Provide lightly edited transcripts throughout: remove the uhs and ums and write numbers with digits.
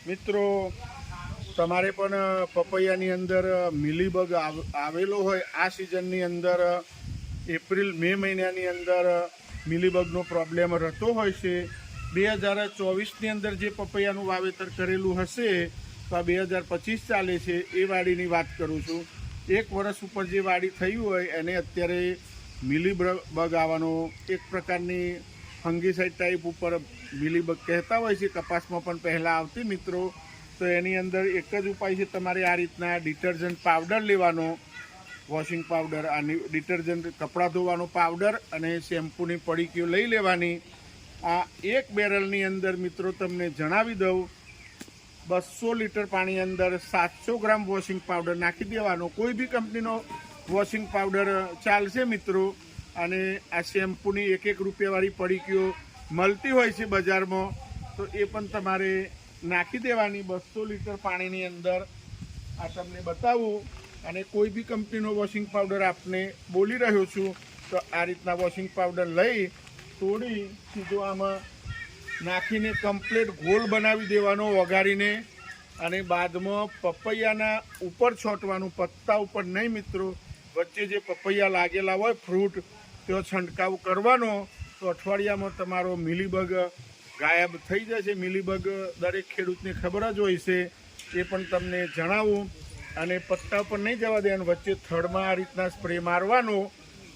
મિત્રો તમારે પણ પપૈયાની અંદર મિલીબગ આવેલો હોય આ સિઝનની અંદર એપ્રિલ મે મહિનાની અંદર મિલીબગનો પ્રોબ્લેમ રહેતો હોય છે 2024ની અંદર જે પપૈયાનું વાવેતર કરેલું હશે તો આ 2025 ચાલે છે એ વાડીની વાત કરું છું। 1 વર્ષ ઉપર જે વાડી થયું હોય એને અત્યારે મિલીબગ આવવાનો એક પ્રકારની ફંગીસાઇડ ટાઈપ ઉપર મિલીબગ કહેતા હોય છે, કપાસમાં પણ પહેલાં આવતી મિત્રો। તો એની અંદર એક જ ઉપાય છે, તમારે આ રીતના ડિટર્જન્ટ પાવડર લેવાનો, વોશિંગ પાવડર, આ ડિટર્જન્ટ કપડાં ધોવાનો પાવડર અને શેમ્પૂની પડીકીઓ લઈ લેવાની। આ એક બેરલની અંદર મિત્રો તમને જણાવી દઉં 200 લીટર પાણી અંદર 700 ગ્રામ વોશિંગ પાવડર નાખી દેવાનો। કોઈ બી કંપનીનો વોશિંગ પાવડર ચાલશે મિત્રો। અને આ શેમ્પૂની 1 રૂપિયાવાળી પડીકીઓ મળતી હોય છે બજારમાં, તો એ પણ તમારે નાખી દેવાની 200 લીટર પાણીની અંદર। આ તમને બતાવું। અને કોઈ બી કંપનીનો વોશિંગ પાવડર આપને બોલી રહ્યો છું તો આ રીતના વોશિંગ પાવડર લઈ થોડી સીધો આમાં નાખીને કમ્પ્લીટ ગોળ બનાવી દેવાનો વઘારીને, અને બાદમાં પપૈયાના ઉપર છોંટવાનું, પત્તા ઉપર નહીં મિત્રો, વચ્ચે જે પપૈયા લાગેલા હોય ફ્રૂટ તેનો છંટકાવ કરવાનો। તો અઠવાડિયામાં તમારો મિલીબગ ગાયબ થઈ જશે। મિલીબગ દરેક ખેડૂતને ખબર જ હોય છે, એ પણ તમને જણાવું। અને પત્તા પર નહીં જવા દેવાનું, વચ્ચે થડમાં આ રીતના સ્પ્રે મારવાનો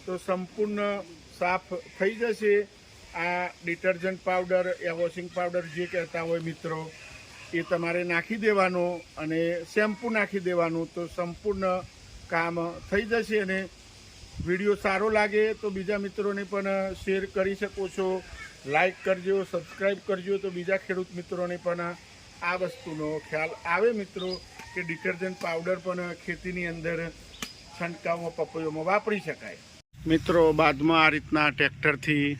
તો સંપૂર્ણ સાફ થઈ જશે। આ ડિટર્જન્ટ પાવડર યા વોશિંગ પાવડર જે કહેતા હોય મિત્રો, એ તમારે નાખી દેવાનો અને શેમ્પૂ નાખી દેવાનું તો સંપૂર્ણ કામ થઈ જશે। અને વિડીયો સારો લાગે તો બીજા મિત્રોને પણ શેર કરી શકો છો, લાઈક કરજો, સબસ્ક્રાઈબ કરજો, તો બીજા ખેડૂત મિત્રોને પણ આ વસ્તુનો ખ્યાલ આવે મિત્રો કે ડિટર્જન્ટ પાવડર પણ ખેતીની અંદર છંટકાવમાં પપૈયામાં વાપરી શકાય। મિત્રો બાદમાં આ રીતના ટ્રેક્ટરથી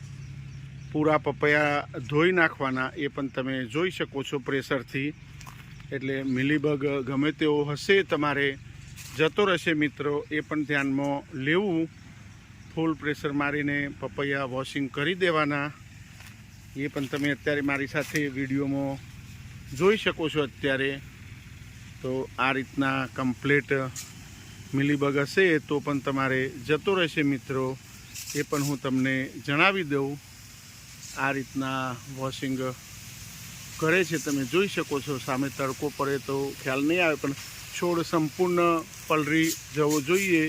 પૂરા પપૈયા ધોઈ નાખવાના, એ પણ તમે જોઈ શકો છો પ્રેશરથી। એટલે મિલીબગ ગમે તેવો હશે તમારે જતો રહેશે મિત્રો, એ પણ ધ્યાનમાં લેવું। ફૂલ પ્રેશર મારીને પપૈયા વોશિંગ કરી દેવાના, એ પણ તમે અત્યારે મારી સાથે વિડીયોમાં જોઈ શકો છો અત્યારે। તો આ રીતના કમ્પ્લીટ મિલીબગ હશે તો પણ તમારે જતો રહેશે મિત્રો, એ પણ હું તમને જણાવી દઉં। આ રીતના વોશિંગ કરે છે, તમે જોઈ શકો છો। સામે તડકો પડે તો ખ્યાલ નહીં આવે, પણ છોડ સંપૂર્ણ પલળી જવો જોઈએ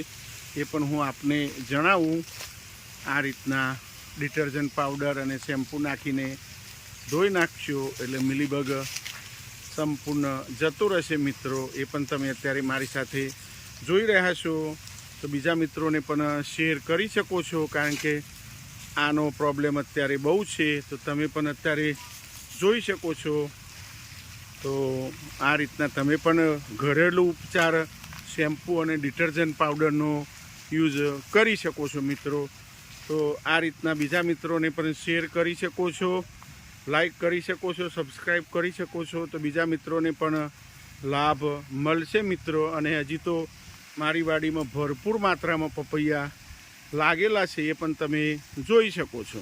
એ પણ હું આપને જણાવું। આ રીતના ડિટર્જન્ટ પાવડર અને શેમ્પૂ નાખીને ધોઈ નાખશો એટલે મિલીબગ સંપૂર્ણ જતો રહેશે મિત્રો, એ પણ તમે અત્યારે મારી સાથે જોઈ રહ્યા છો। તો બીજા મિત્રોને પણ શેર કરી શકો છો, કારણ કે આનો પ્રોબ્લેમ અત્યારે બહુ છે, તો તમે પણ અત્યારે જોઈ શકો છો। તો આ રીતના તમે પણ ઘરેલું ઉપચાર શેમ્પૂ અને ડિટર્જન્ટ પાવડરનો યુઝ કરી શકો છો મિત્રો। તો આ રીતના બીજા મિત્રોને પણ શેર કરી શકો છો, લાઈક કરી શકો છો, સબસ્ક્રાઈબ કરી શકો છો, તો બીજા મિત્રોને પણ લાભ મળશે મિત્રો। અને હજી તો મારી વાડીમાં ભરપૂર માત્રામાં પપૈયા લાગેલા છે, એ પણ તમે જોઈ શકો છો।